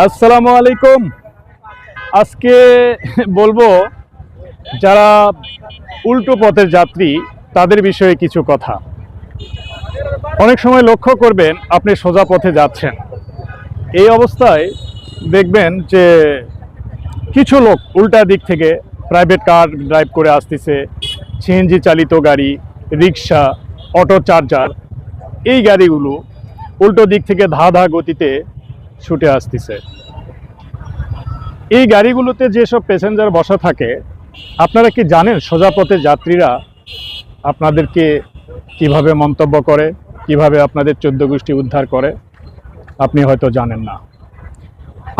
আসসালামু আলাইকুম। আজকে বলবো যারা উল্টো পথের যাত্রী তাদের বিষয়ে কিছু কথা। অনেক সময় লক্ষ্য করবেন আপনি সোজা পথে যাচ্ছেন, এই অবস্থায় দেখবেন যে কিছু লোক উল্টা দিক থেকে প্রাইভেট কার ড্রাইভ করে আসতেছে, সিএনজি চালিত গাড়ি, রিক্সা, অটো চার্জার, এই গাড়িগুলো উল্টো দিক থেকে ধা ধা গতিতে ছুটে আসতেছে। এই গাড়িগুলোতে যেসব প্যাসেঞ্জার বসা থাকে, আপনারা কি জানেন সোজা পথের যাত্রীরা আপনাদেরকে কিভাবে মন্তব্য করে, কিভাবে আপনাদের 14 গোষ্ঠী উদ্ধার করে? আপনি হয়তো জানেন না।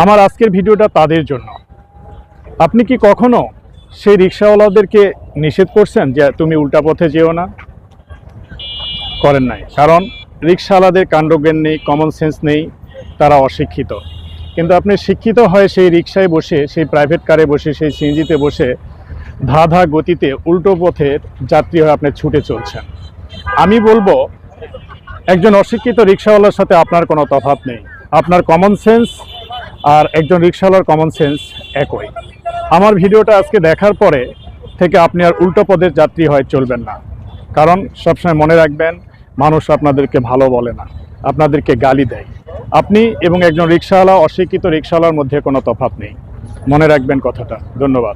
আমার আজকের ভিডিওটা তাদের জন্য। আপনি কি কখনো সেই রিক্সাওয়ালাদেরকে নিষেধ করছেন যে তুমি উল্টা পথে যেও না? করেন নাই, কারণ রিক্সাওয়ালাদের কাণ্ডজ্ঞান নেই, কমন সেন্স নেই, তারা অশিক্ষিত। কিন্তু আপনি শিক্ষিত হয়ে সেই রিক্সায় বসে, সেই প্রাইভেট কারে বসে, সেই সিএনজিতে বসে ধা ধা গতিতে উল্টো পথের যাত্রী হয়ে আপনি ছুটে চলছেন। আমি বলবো একজন অশিক্ষিত রিক্সাওয়ালার সাথে আপনার কোনো তফাৎ নেই। আপনার কমন সেন্স আর একজন রিক্সাওয়ালার কমন সেন্স একই। আমার ভিডিওটা আজকে দেখার পরে থেকে আপনি আর উল্টো পথের যাত্রী হয়ে চলবেন না। কারণ সবসময় মনে রাখবেন, মানুষ আপনাদেরকে ভালো বলে না, আপনাদেরকে গালি দেয়। আপনি এবং একজন রিক্সাওয়ালা, অশিক্ষিত রিক্সাওয়ালার মধ্যে কোনো তফাৎ নেই। মনে রাখবেন কথাটা। ধন্যবাদ।